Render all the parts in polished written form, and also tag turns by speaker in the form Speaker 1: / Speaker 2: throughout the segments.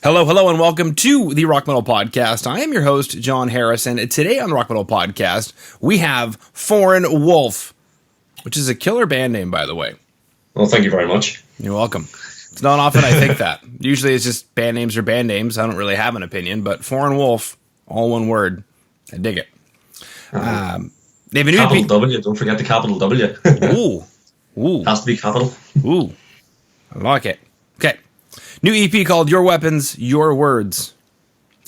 Speaker 1: Hello, hello, and welcome to the Rock Metal Podcast. I am your host, John Harris, and today on the Rock Metal Podcast, we have Foreign Wolf, which is a killer band name, by the way.
Speaker 2: Well, thank you very much.
Speaker 1: You're welcome. It's not often I think that. Usually it's just band names are band names. I don't really have an opinion, but Foreign Wolf, all one word. I dig it. They have a new
Speaker 2: capital
Speaker 1: EP.
Speaker 2: W, don't forget the capital W.
Speaker 1: Ooh.
Speaker 2: Has to be capital.
Speaker 1: Ooh. I like it. Okay. New EP called Your Weapons, Your Words.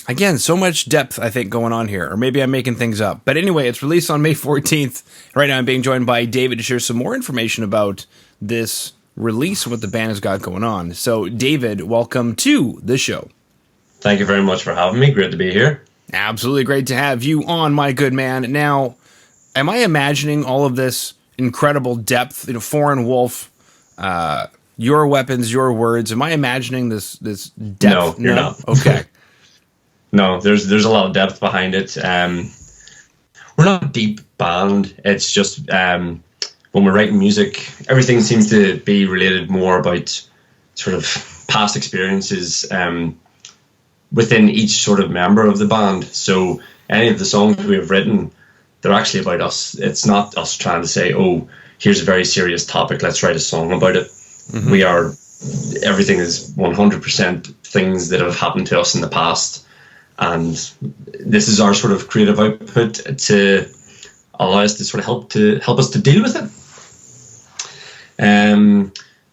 Speaker 1: Again, so much depth, I think, going on here. Or maybe I'm making things up. But anyway, it's released on May 14th. Right now I'm being joined by David to share some more information about this release, what the band has got going on. So, David, welcome to the show.
Speaker 2: Thank you very much for having me. Great to be here.
Speaker 1: Absolutely great to have you on, my good man. Now, am I imagining all of this incredible depth, Foreign Wolf, Your Weapons, Your Words? Am I imagining this depth?
Speaker 2: No, you're not.
Speaker 1: Okay.
Speaker 2: No, there's a lot of depth behind it. We're not a deep band. It's just when we're writing music, everything seems to be related more about sort of past experiences within each sort of member of the band. So any of the songs we have written, they're actually about us. It's not us trying to say, oh, here's a very serious topic, let's write a song about it. Mm-hmm. Everything is 100% things that have happened to us in the past. And this is our sort of creative output to allow us to sort of help us to deal with it.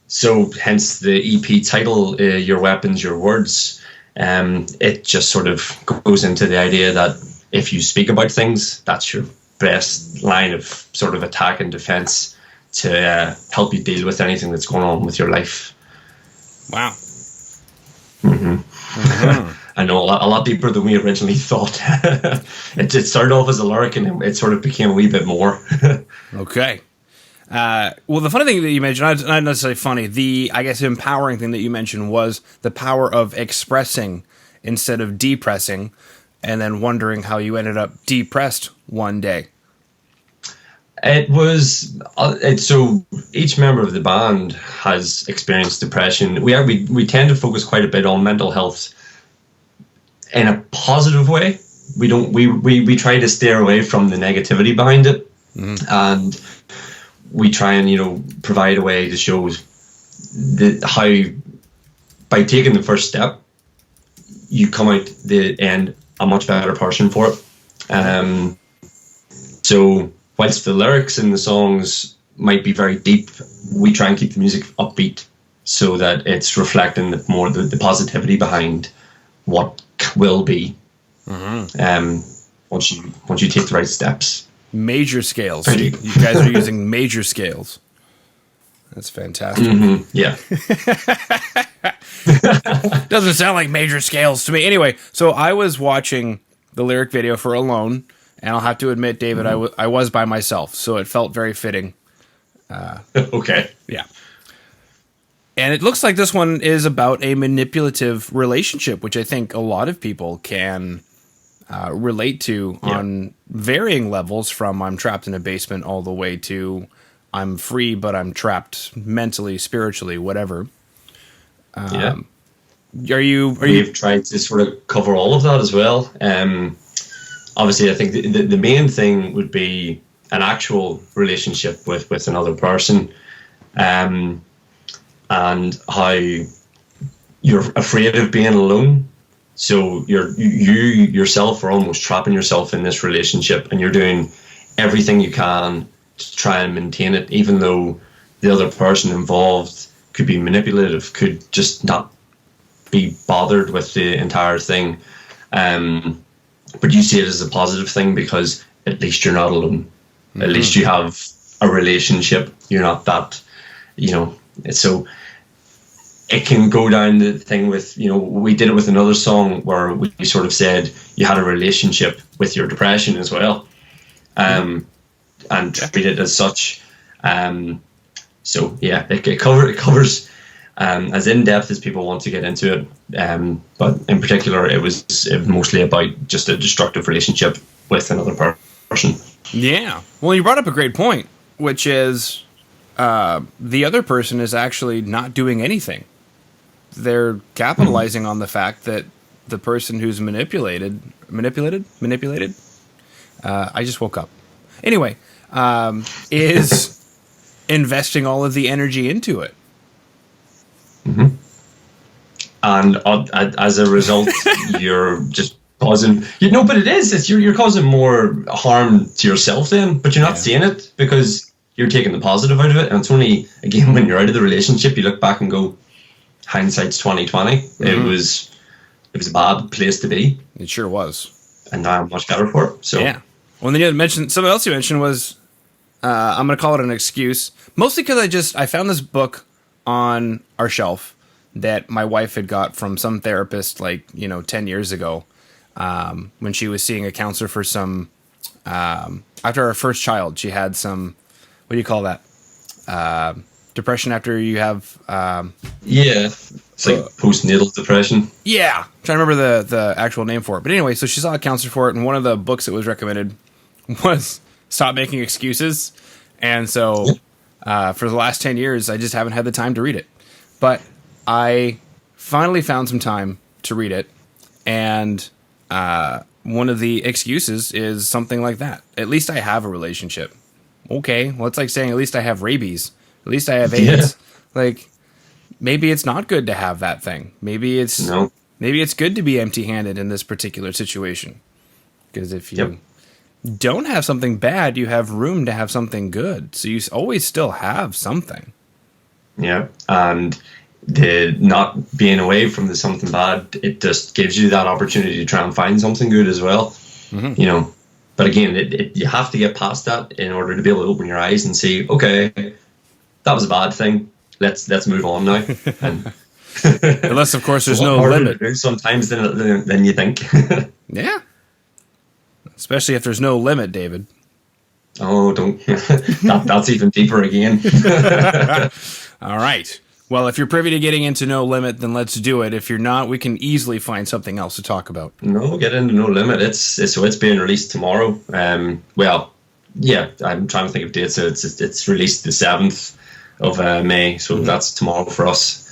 Speaker 2: So hence the EP title, Your Weapons, Your Words. It just sort of goes into the idea that if you speak about things, that's your best line of sort of attack and defense to help you deal with anything that's going on with your life.
Speaker 1: Wow.
Speaker 2: Mm-hmm. Mm-hmm. I know, a lot deeper than we originally thought. It started off as a lyric and it sort of became a wee bit more.
Speaker 1: Okay. Well, the funny thing that you mentioned, not necessarily funny, I guess empowering thing that you mentioned was the power of expressing instead of depressing, and then wondering how you ended up depressed one day.
Speaker 2: It was so each member of the band has experienced depression. We tend to focus quite a bit on mental health in a positive way. We try to steer away from the negativity behind it, and we try and provide a way to show how by taking the first step you come out the end a much better person for it. So whilst the lyrics in the songs might be very deep, we try and keep the music upbeat so that it's reflecting the positivity behind what will be. Once you take the right steps.
Speaker 1: Major scales. You guys are using major scales. That's fantastic.
Speaker 2: Mm-hmm. Yeah.
Speaker 1: Doesn't sound like major scales to me. Anyway, so I was watching the lyric video for Alone, and I'll have to admit, David, I was by myself, so it felt very fitting.
Speaker 2: Okay.
Speaker 1: Yeah. And it looks like this one is about a manipulative relationship, which I think a lot of people can relate to on varying levels, from I'm trapped in a basement all the way to I'm free, but I'm trapped mentally, spiritually, whatever. We've
Speaker 2: tried to sort of cover all of that as well. Obviously, I think the main thing would be an actual relationship with another person, and how you're afraid of being alone. So you yourself are almost trapping yourself in this relationship, and you're doing everything you can to try and maintain it, even though the other person involved could be manipulative, could just not be bothered with the entire thing. But you see it as a positive thing because at least you're not alone. Mm-hmm. At least you have a relationship. You're not that, so it can go down the thing with, we did it with another song where we sort of said you had a relationship with your depression as well, and treat it as such. So yeah, it covers as in depth as people want to get into it. But in particular, it was mostly about just a destructive relationship with another person.
Speaker 1: Yeah. Well, you brought up a great point, which is the other person is actually not doing anything. they're capitalizing on the fact that the person who's manipulated. I just woke up. Anyway, is investing all of the energy into it.
Speaker 2: Mm-hmm. And as a result, you're just causing, but it is. It's you're causing more harm to yourself then, but you're not seeing it because you're taking the positive out of it. And it's only, again, when you're out of the relationship, you look back and go, hindsight's 2020. Mm-hmm. It was a bad place to be.
Speaker 1: It sure was.
Speaker 2: And now I'm much better for it. So
Speaker 1: yeah. Well, then you mentioned something else you mentioned was, I'm going to call it an excuse, mostly because I found this book on our shelf that my wife had got from some therapist 10 years ago, when she was seeing a counselor for some, after our first child, she had some, what do you call that? Depression after you have...
Speaker 2: it's like postnatal depression.
Speaker 1: Yeah. I'm trying to remember the actual name for it. But anyway, so she saw a counselor for it, and one of the books that was recommended was Stop Making Excuses. And so for the last 10 years, I just haven't had the time to read it. But I finally found some time to read it, and one of the excuses is something like that. At least I have a relationship. Okay, well, it's like saying at least I have rabies. At least I have AIDS. Yeah. Maybe it's not good to have that thing. Maybe it's good to be empty-handed in this particular situation. Because if you don't have something bad, you have room to have something good. So you always still have something. Yeah,
Speaker 2: and the not being away from the something bad, it just gives you that opportunity to try and find something good as well. Mm-hmm. But again, you have to get past that in order to be able to open your eyes and see, okay, that was a bad thing. Let's move on now. And
Speaker 1: unless, of course, there's no limit.
Speaker 2: Sometimes than you think.
Speaker 1: Yeah. Especially if there's no limit, David.
Speaker 2: Oh, don't. That's even deeper again.
Speaker 1: All right. Well, if you're privy to getting into No Limit, then let's do it. If you're not, we can easily find something else to talk about.
Speaker 2: No, get into No Limit. It's being released tomorrow. I'm trying to think of dates. So it's released the 7th of May. So that's tomorrow for us.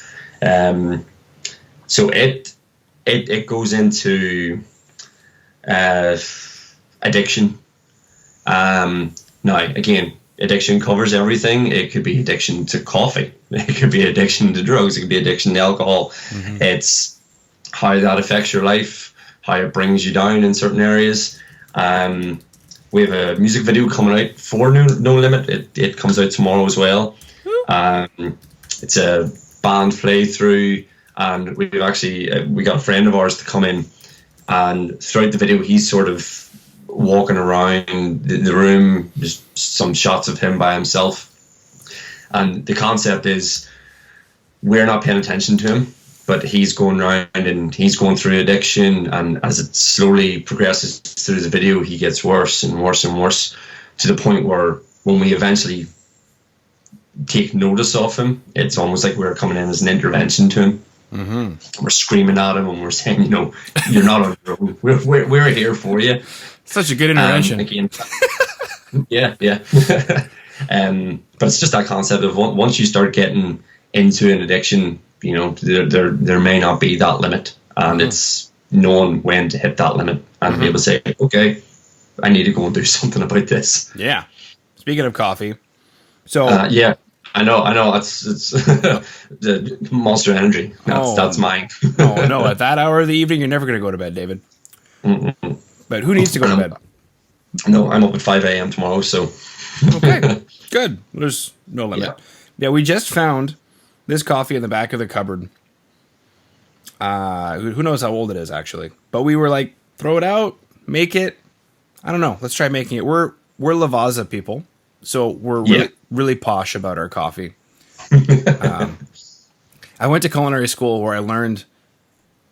Speaker 2: So it goes into addiction. Now, again, addiction covers everything. It could be addiction to coffee. It could be addiction to drugs. It could be addiction to alcohol. Mm-hmm. It's how that affects your life, how it brings you down in certain areas. We have a music video coming out for No Limit. It comes out tomorrow as well. It's a band playthrough, and we've actually we got a friend of ours to come in, and throughout the video he's sort of walking around the room, just some shots of him by himself. And the concept is we're not paying attention to him, but he's going around and he's going through addiction. And as it slowly progresses through the video, he gets worse and worse and worse, to the point where when we eventually take notice of him, it's almost like we're coming in as an intervention to him. Mm-hmm. We're screaming at him and we're saying, you're not on your own. We're here for you.
Speaker 1: Such a good intervention.
Speaker 2: Again, yeah. But it's just that concept of once you start getting into an addiction, there may not be that limit, and it's knowing when to hit that limit and be able to say, okay, I need to go and do something about this.
Speaker 1: Yeah. Speaking of coffee, so
Speaker 2: I know. It's the Monster Energy. That's mine.
Speaker 1: No. At that hour of the evening, you're never going to go to bed, David. Mm-mm. But who needs to go to bed?
Speaker 2: No, I'm up at 5 a.m. tomorrow, so...
Speaker 1: Okay, good. There's no limit. Yeah, we just found this coffee in the back of the cupboard. Who knows how old it is, actually. But we were like, throw it out, make it. I don't know. Let's try making it. We're Lavazza people, so we're really posh about our coffee. I went to culinary school where I learned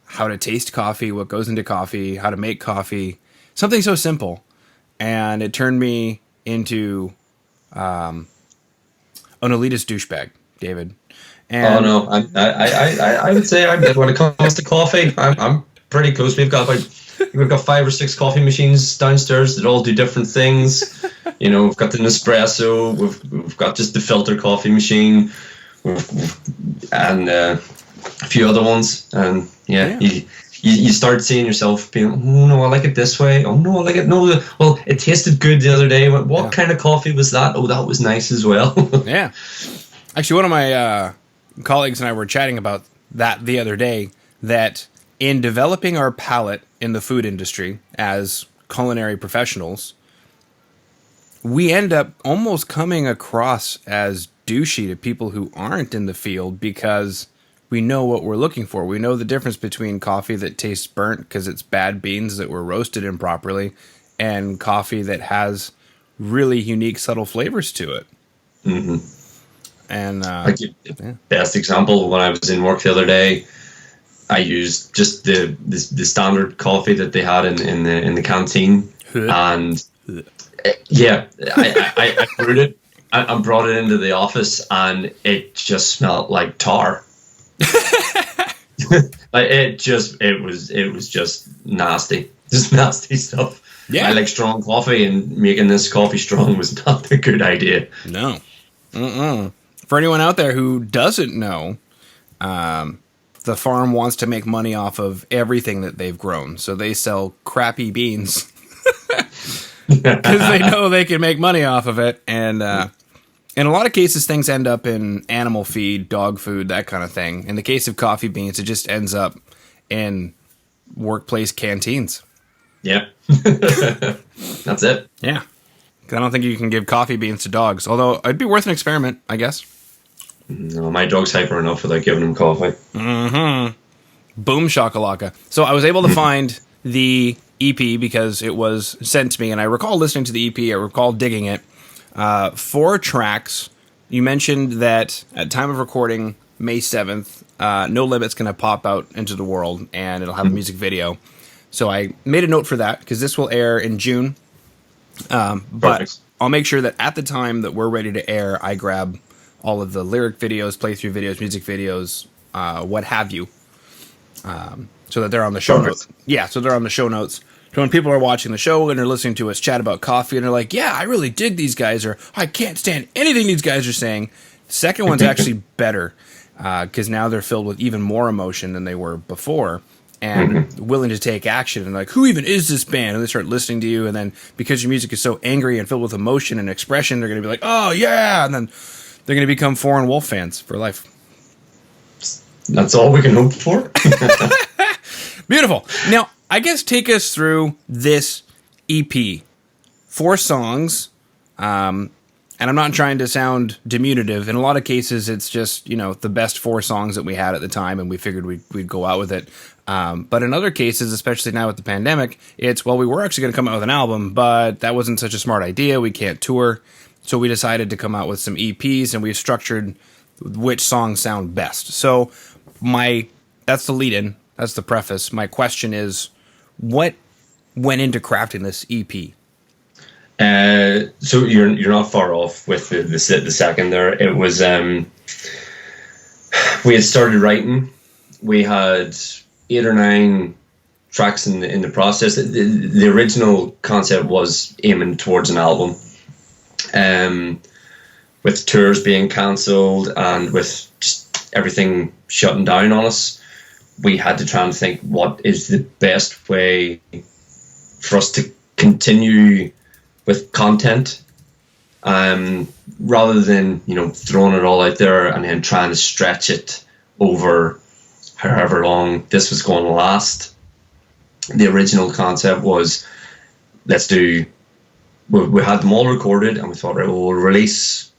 Speaker 1: how to taste coffee, what goes into coffee, how to make coffee. Something so simple, and it turned me into an elitist douchebag, David. And
Speaker 2: I would say when it comes to coffee, I'm pretty close. We've got 5 or 6 coffee machines downstairs that all do different things. We've got the Nespresso, we've got just the filter coffee machine, and a few other ones, and you start seeing yourself being, oh no, I like it this way. Oh no, I like it. No, well, it tasted good the other day. What kind of coffee was that? Oh, that was nice as well.
Speaker 1: Yeah. Actually, one of my colleagues and I were chatting about that the other day, that in developing our palate in the food industry as culinary professionals, we end up almost coming across as douchey to people who aren't in the field, because we know what we're looking for. We know the difference between coffee that tastes burnt because it's bad beans that were roasted improperly, and coffee that has really unique, subtle flavors to it.
Speaker 2: Mm-hmm.
Speaker 1: And
Speaker 2: best example, when I was in work the other day, I used just the standard coffee that they had in the canteen, and I brewed it and brought it into the office, and it just smelled like tar. Like it was just nasty, just nasty stuff.
Speaker 1: Yeah,
Speaker 2: I like strong coffee, and making this coffee strong was not a good idea.
Speaker 1: No. For anyone out there who doesn't know, the farm wants to make money off of everything that they've grown, so they sell crappy beans because they know they can make money off of it. And in a lot of cases, things end up in animal feed, dog food, that kind of thing. In the case of coffee beans, it just ends up in workplace canteens.
Speaker 2: Yeah. That's it.
Speaker 1: Yeah. I don't think you can give coffee beans to dogs, although it'd be worth an experiment, I guess.
Speaker 2: No, my dog's hyper enough without giving him coffee.
Speaker 1: Mm-hmm. Boom shakalaka. So I was able to find the EP because it was sent to me, and I recall listening to the EP. I recall digging it. 4 tracks. You mentioned that at time of recording, May 7th, No Limit's going to pop out into the world, and it'll have a music video. So I made a note for that, because this will air in June. But I'll make sure that at the time that we're ready to air, I grab all of the lyric videos, playthrough videos, music videos, what have you, so that they're on the show notes. Yeah, so they're on the show notes. So when people are watching the show and they're listening to us chat about coffee and they're like, yeah, I really dig these guys, or I can't stand anything these guys are saying. The second one's actually better, because now they're filled with even more emotion than they were before, and willing to take action, and like, who even is this band? And they start listening to you, and then because your music is so angry and filled with emotion and expression, they're going to be like, oh yeah, and then they're going to become Foreign Wolf fans for life.
Speaker 2: That's all we can hope for.
Speaker 1: Beautiful. Now, I guess take us through this EP. 4 songs, and I'm not trying to sound diminutive. In a lot of cases, it's just, the best 4 songs that we had at the time, and we figured we'd go out with it. But in other cases, especially now with the pandemic, it's, well, we were actually going to come out with an album, but that wasn't such a smart idea. We can't tour. So we decided to come out with some EPs, and we've structured which songs sound best. So that's the lead-in. That's the preface. My question is, what went into crafting this EP?
Speaker 2: So you're not far off with the second there. It was, we had started writing. We had 8 or 9 tracks in the process. The original concept was aiming towards an album. With tours being cancelled and with just everything shutting down on us, we had to try and think what is the best way for us to continue with content, rather than throwing it all out there and then trying to stretch it over however long this was going to last. The original concept was, we had them all recorded, and we thought, right, we'll release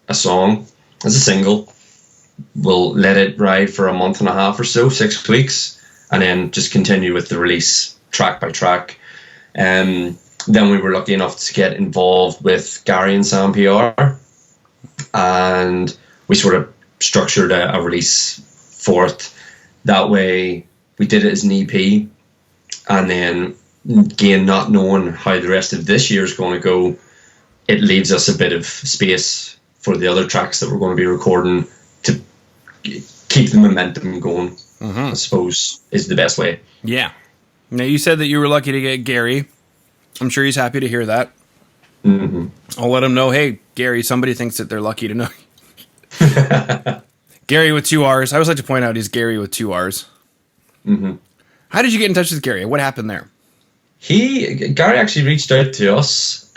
Speaker 2: a song as a single. We'll let it ride for a month and a half or so, 6 weeks, and then just continue with the release track by track. Then we were lucky enough to get involved with Gary and Sam PR, and we sort of structured a release for it. That way, we did it as an EP, and then, again, not knowing how the rest of this year is going to go, it leaves us a bit of space for the other tracks that we're going to be recording to keep the momentum going, I suppose, is the best way. Yeah.
Speaker 1: Now, you said that you were lucky to get Gary. I'm sure he's happy to hear that. I'll let him know, hey, Gary, somebody thinks that they're lucky to know you. Gary with 2 R's. I always like to point out he's Gary with 2 R's.
Speaker 2: Mm-hmm.
Speaker 1: How did you get in touch with Gary? What happened there?
Speaker 2: Gary actually reached out to us.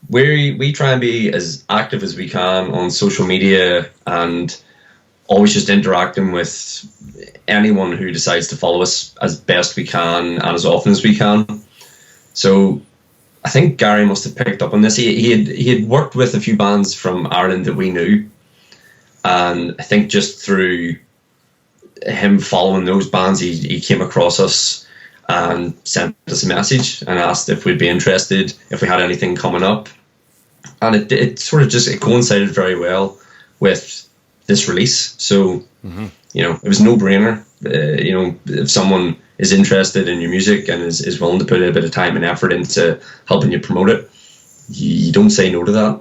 Speaker 2: We try and be as active as we can on social media and always just interacting with anyone who decides to follow us as best we can and as often as we can. So I think Gary must have picked up on this. He had worked with a few bands from Ireland that we knew, and I think just through him following those bands, he came across us and sent us a message and asked if we'd be interested, if we had anything coming up. And it sort of just, it coincided very well with this release. So, it was no brainer. If someone is interested in your music and is willing to put a bit of time and effort into helping you promote it, you don't say no to that,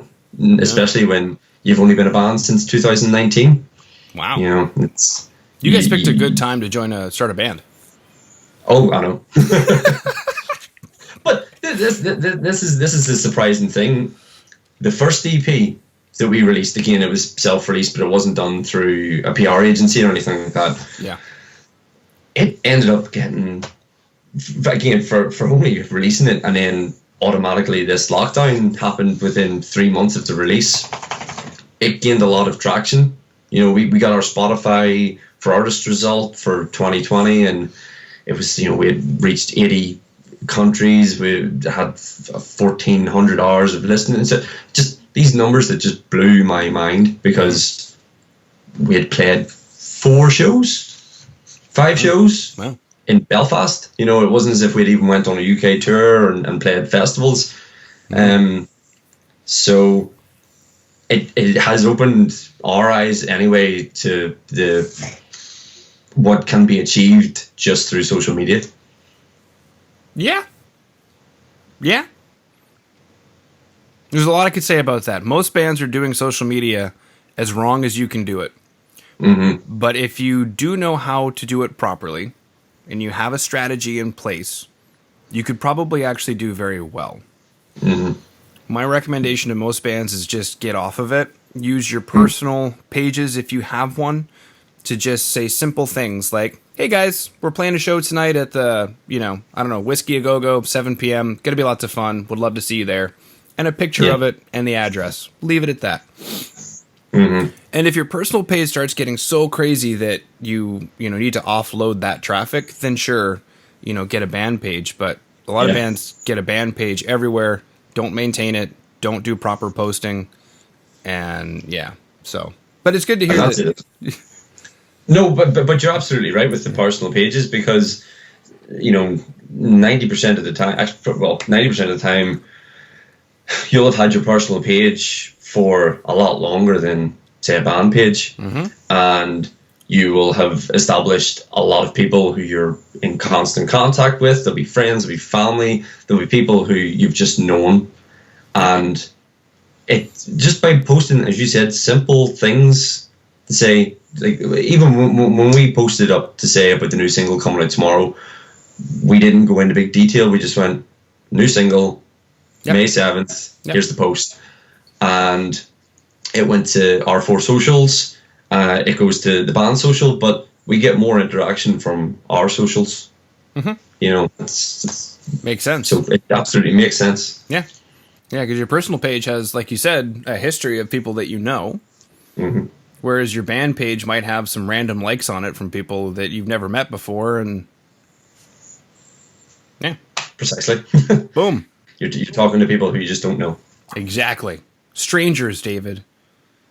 Speaker 2: especially when you've only been a band since 2019.
Speaker 1: Wow.
Speaker 2: You
Speaker 1: guys picked a good time to start a band.
Speaker 2: Oh, I know. But this is the surprising thing. The first EP that we released, again, it was self-released, but it wasn't done through a PR agency or anything like that.
Speaker 1: Yeah.
Speaker 2: It ended up getting, again, for only releasing it, and then automatically this lockdown happened within 3 months of the release. It gained a lot of traction. We got our Spotify for Artist result for 2020, and it was, we had reached 80 countries. We had 1,400 hours of listening. So just these numbers that just blew my mind, because we had played 5 shows
Speaker 1: wow.
Speaker 2: in Belfast. It wasn't as if we'd even went on a UK tour and played festivals. So it has opened our eyes anyway to what can be achieved just through social media.
Speaker 1: Yeah. There's a lot I could say about that. Most bands are doing social media as wrong as you can do it.
Speaker 2: Mm-hmm.
Speaker 1: But if you do know how to do it properly and you have a strategy in place, you could probably actually do very well.
Speaker 2: Mm-hmm.
Speaker 1: My recommendation to most bands is just get off of it. Use your personal pages if you have one to just say simple things like, hey guys, we're playing a show tonight at the, Whiskey A Go Go, 7 p.m. Gonna be lots of fun. Would love to see you there. And a picture of it and the address. Leave it at that.
Speaker 2: Mm-hmm.
Speaker 1: And if your personal page starts getting so crazy that you need to offload that traffic, then sure, get a band page. But a lot of bands get a band page everywhere, don't maintain it, don't do proper posting, and but it's good to hear that.
Speaker 2: No, but you're absolutely right with the personal pages, because 90% of the time, 90% of the time, you'll have had your personal page for a lot longer than, say, a band page, and you will have established a lot of people who you're in constant contact with. There'll be friends, there'll be family, there'll be people who you've just known, and it just by posting, as you said, simple things to say. Like, even when we posted up to say about the new single coming out tomorrow, we didn't go into big detail. We just went, new single, May 7th, here's the post. And it went to our 4 socials. It goes to the band social, but we get more interaction from our socials. It's
Speaker 1: makes sense.
Speaker 2: So it absolutely makes sense.
Speaker 1: Yeah, because your personal page has, like you said, a history of people that you know.
Speaker 2: Mm-hmm.
Speaker 1: Whereas your band page might have some random likes on it from people that you've never met before, and
Speaker 2: Precisely.
Speaker 1: Boom.
Speaker 2: You're talking to people who you just don't know.
Speaker 1: Exactly. Strangers, David.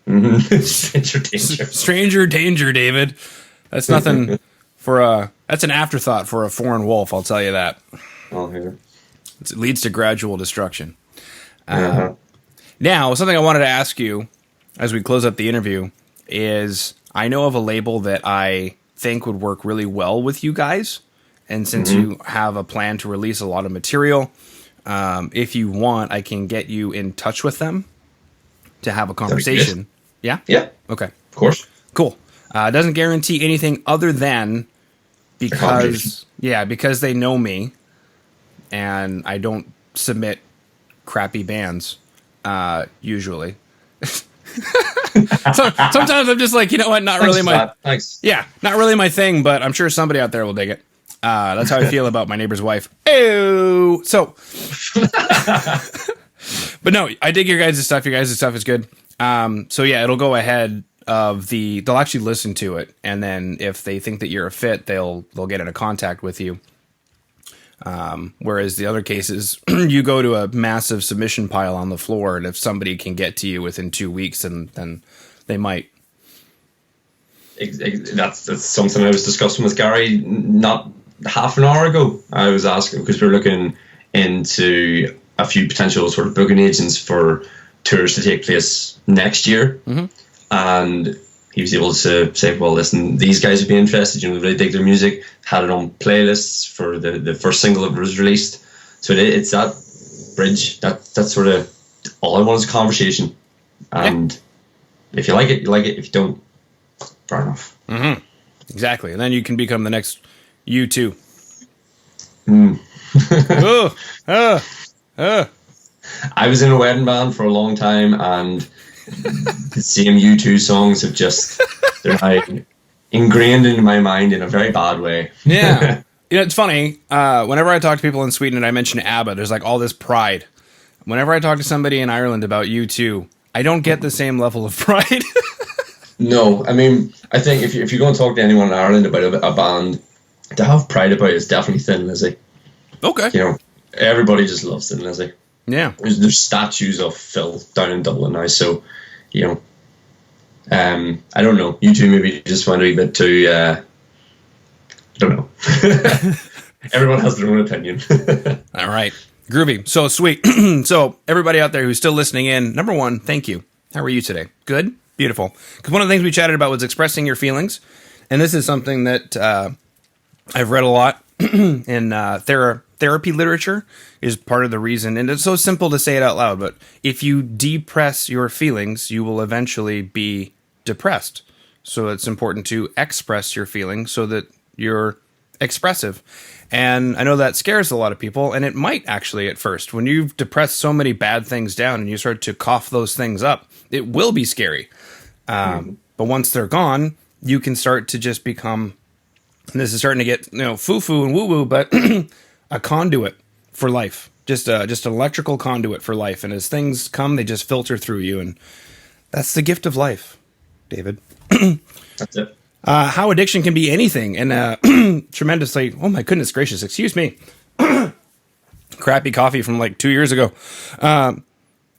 Speaker 2: Mm-hmm. Stranger danger.
Speaker 1: Stranger danger, David. That's nothing that's an afterthought for a foreign wolf, I'll tell you that.
Speaker 2: I'll hear.
Speaker 1: It leads to gradual destruction. Now, something I wanted to ask you as we close up the interview is, I know of a label that I think would work really well with you guys. And since you have a plan to release a lot of material, if you want, I can get you in touch with them to have a conversation. Yeah?
Speaker 2: Yeah.
Speaker 1: Okay.
Speaker 2: Of course.
Speaker 1: Cool. It doesn't guarantee anything other than because they know me and I don't submit crappy bands usually. So, sometimes I'm just like, you know what? Not really my.
Speaker 2: Thanks.
Speaker 1: Yeah, not really my thing, but I'm sure somebody out there will dig it. That's how I feel about my neighbor's wife. Ew. So, but no, I dig your guys' stuff. Your guys' stuff is good. So yeah, it'll go ahead of they'll actually listen to it. And then if they think that you're a fit, they'll get into contact with you. Whereas the other cases, you go to a massive submission pile on the floor. And if somebody can get to you within 2 weeks, then they might.
Speaker 2: That's something I was discussing with Gary not half an hour ago. I was asking because we're looking into a few potential sort of booking agents for tours to take place next year. Mm-hmm. And he was able to say, well, listen, these guys would be interested. You know, they really dig their music, had it on playlists for the first single that was released. So it's that bridge. That's sort of all I want is a conversation. And if you like it, you like it. If you don't, fair enough.
Speaker 1: Mm-hmm. Exactly. And then you can become the next U2.
Speaker 2: I was in a wedding band for a long time, and the same U2 songs have just, they're like ingrained into my mind in a very bad way.
Speaker 1: Yeah. You know, it's funny. Whenever I talk to people in Sweden and I mention ABBA, there's like all this pride. Whenever I talk to somebody in Ireland about U2, I don't get the same level of pride.
Speaker 2: No, I mean, I think if you go and talk to anyone in Ireland about a band, to have pride about it is definitely Thin Lizzy.
Speaker 1: Okay.
Speaker 2: You know, everybody just loves Thin Lizzy.
Speaker 1: Yeah.
Speaker 2: There's statues of Phil down in Dublin now, so, you know, I don't know. You two maybe just went a wee bit too, I don't know. Everyone has their own opinion.
Speaker 1: All right. Groovy. So sweet. So everybody out there who's still listening in, number one, thank you. How are you today? Good? Beautiful. Because one of the things we chatted about was expressing your feelings. And this is something that I've read a lot in therapy literature is part of the reason. And it's so simple to say it out loud, but if you depress your feelings, you will eventually be depressed. So it's important to express your feelings so that you're expressive. And I know that scares a lot of people, and it might actually at first. When you've depressed so many bad things down and you start to cough those things up, it will be scary. But once they're gone, you can start to just become, and this is starting to get, foo-foo and woo-woo, but a conduit for life. Just an electrical conduit for life. And as things come, they just filter through you. And that's the gift of life, David.
Speaker 2: That's it.
Speaker 1: How addiction can be anything. And tremendously, oh my goodness gracious, excuse me. Crappy coffee from like 2 years ago.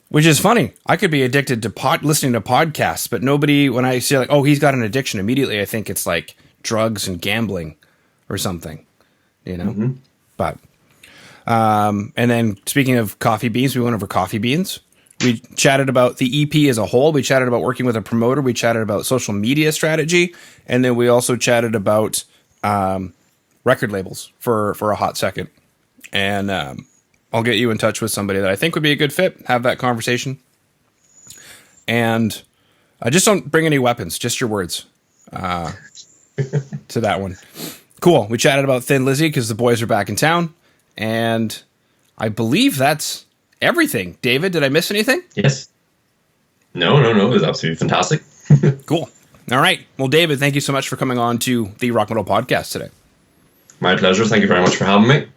Speaker 1: Which is funny. I could be addicted to listening to podcasts, but nobody, when I say like, oh, he's got an addiction, immediately I think it's like drugs and gambling or something, Mm-hmm. But, and then speaking of coffee beans, we went over coffee beans. We chatted about the EP as a whole. We chatted about working with a promoter. We chatted about social media strategy. And then we also chatted about record labels for a hot second. And I'll get you in touch with somebody that I think would be a good fit. Have that conversation. And just don't bring any weapons, just your words to that one. Cool. We chatted about Thin Lizzy because the boys are back in town. And I believe that's everything. David, did I miss anything?
Speaker 2: Yes. No. It was absolutely fantastic.
Speaker 1: Cool. All right. Well, David, thank you so much for coming on to the Rock Metal Podcast today.
Speaker 2: My pleasure. Thank you very much for having me.